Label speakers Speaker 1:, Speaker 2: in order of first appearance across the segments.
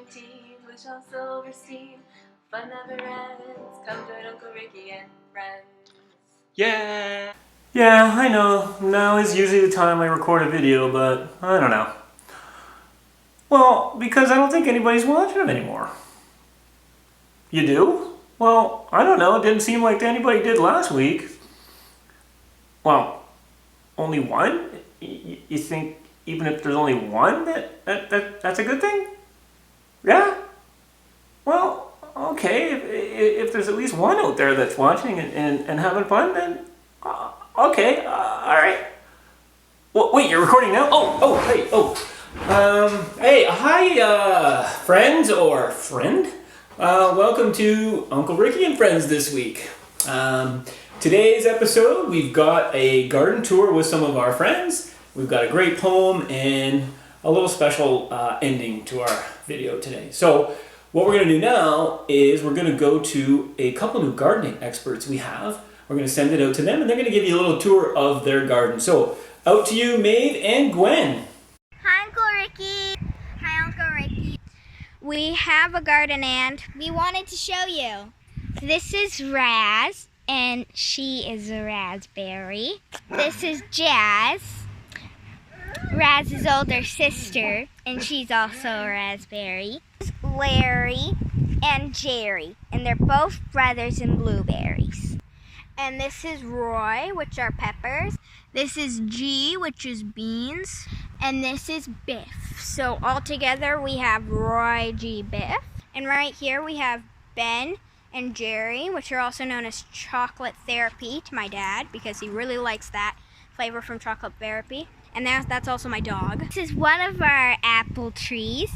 Speaker 1: quarantine with Shel Silverstein. Fun never ends. Come join Uncle Ricky and friends.
Speaker 2: Yeah! Yeah, I know. Now is usually the time I record a video, but I don't know. Well, because I don't think anybody's watching them anymore. You do? Well, I don't know. It didn't seem like anybody did last week. Well, only one? You think even if there's only one, that's a good thing? Yeah? Well, okay. If there's at least one out there that's watching and having fun, then okay. All right. Well, wait, you're recording now? Hey, hi, friends or friend. Welcome to Uncle Ricky and Friends this week. Today's episode, we've got a garden tour with some of our friends. We've got a great poem and a little special ending to our video today. So what we're going to do now is we're going to go to a couple new gardening experts we have. We're going to send it out to them and they're going to give you a little tour of their garden. So out to you, Maeve and Gwen.
Speaker 3: Hi, Uncle Ricky. Hi, Uncle Ricky. We have a garden and we wanted to show you. This is Raz, and she is a raspberry. This is Jazz, Raz's older sister, and she's also a raspberry. This is Larry and Jerry, and they're both brothers in blueberries. And this is Roy, which are peppers. This is G, which is beans. And this is Biff. So all together we have Roy, G, Biff. And right here we have Ben and Jerry, which are also known as Chocolate Therapy to my dad, because he really likes that flavor from Chocolate Therapy. And that's also my dog. This is one of our apple trees,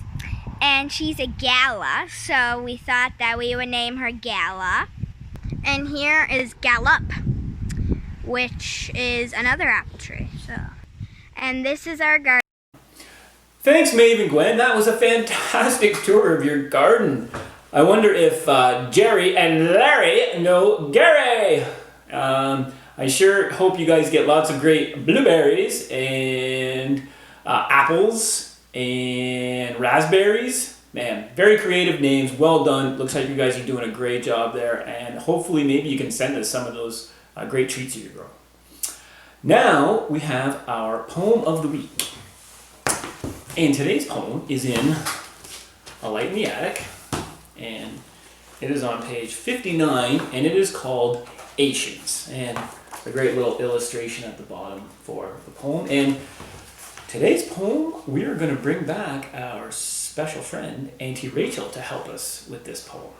Speaker 3: and she's a Gala, so we thought that we would name her Gala. And here is Gallop, which is another apple tree. And this is our garden.
Speaker 2: Thanks, Maeve and Gwen. That was a fantastic tour of your garden. I wonder if Jerry and Larry know Gary. I sure hope you guys get lots of great blueberries and apples and raspberries. Man, very creative names. Well done. Looks like you guys are doing a great job there. And hopefully maybe you can send us some of those great treats you grow. Now we have our poem of the week. And today's poem is in A Light in the Attic. And it is on page 59, and it is called Ations. And a great little illustration at the bottom for the poem. And today's poem, we are going to bring back our special friend, Auntie Rachael, to help us with this poem.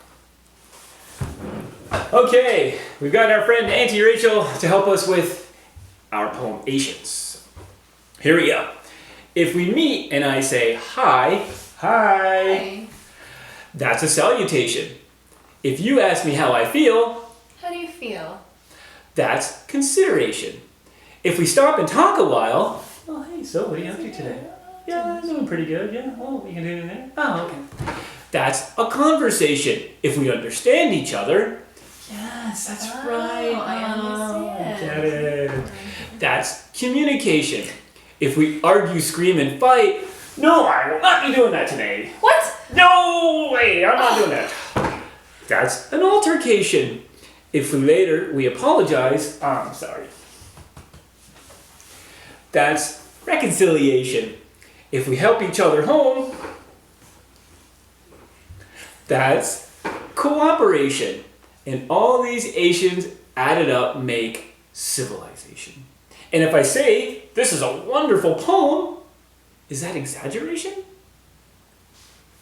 Speaker 2: Okay, we've got our friend Auntie Rachael to help us with our poem, Ations. Here we go. If we meet and I say, hi, hi, that's a salutation. If you ask me how I feel,
Speaker 1: How do you feel?
Speaker 2: that's consideration. If we stop and talk a while, oh, hey, so what are you up to today? Yeah, I'm doing pretty good, yeah. Oh, what you can do in there? Oh, okay. That's a conversation. If we understand each other, yes, that's right.
Speaker 1: I understand.
Speaker 2: Get it. That's communication. If we argue, scream, and fight, no, I will not be doing that today.
Speaker 1: What?
Speaker 2: No way, I'm not doing that. That's an altercation. If we apologize, I'm sorry. That's reconciliation. If we help each other home, that's cooperation. And all these Ations added up make civilization. And if I say, this is a wonderful poem, is that exaggeration?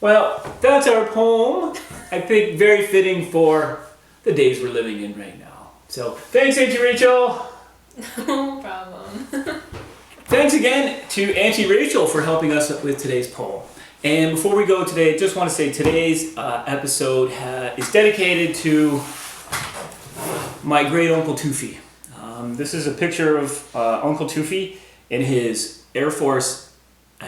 Speaker 2: Well, that's our poem. I think very fitting for the days we're living in right now. So, thanks, Auntie Rachael.
Speaker 1: No problem.
Speaker 2: Thanks again to Auntie Rachael for helping us with today's poem. And before we go today, I just want to say today's episode is dedicated to my great Uncle Toofy. This is a picture of Uncle Toofy in his Air Force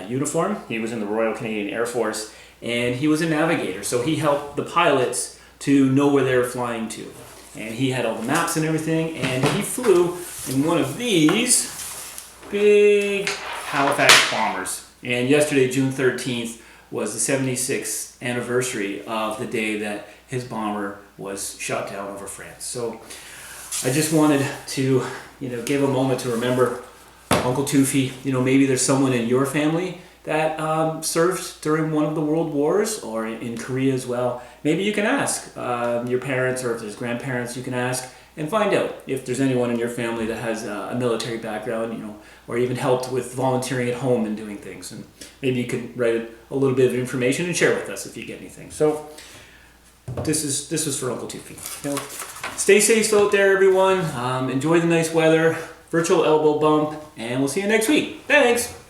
Speaker 2: uniform. He was in the Royal Canadian Air Force, and he was a navigator, so he helped the pilots to know where they were flying to. And he had all the maps and everything, and he flew in one of these big Halifax bombers. And yesterday, June 13th, was the 76th anniversary of the day that his bomber was shot down over France. So I just wanted to, give a moment to remember Uncle Toofy. Maybe there's someone in your family that served during one of the world wars, or in Korea as well. Maybe you can ask your parents, or if there's grandparents, you can ask and find out if there's anyone in your family that has a military background, or even helped with volunteering at home and doing things. And maybe you could write a little bit of information and share with us if you get anything. So this is for Uncle Toofy. Stay safe out there, everyone. Enjoy the nice weather, virtual elbow bump, and we'll see you next week. Thanks.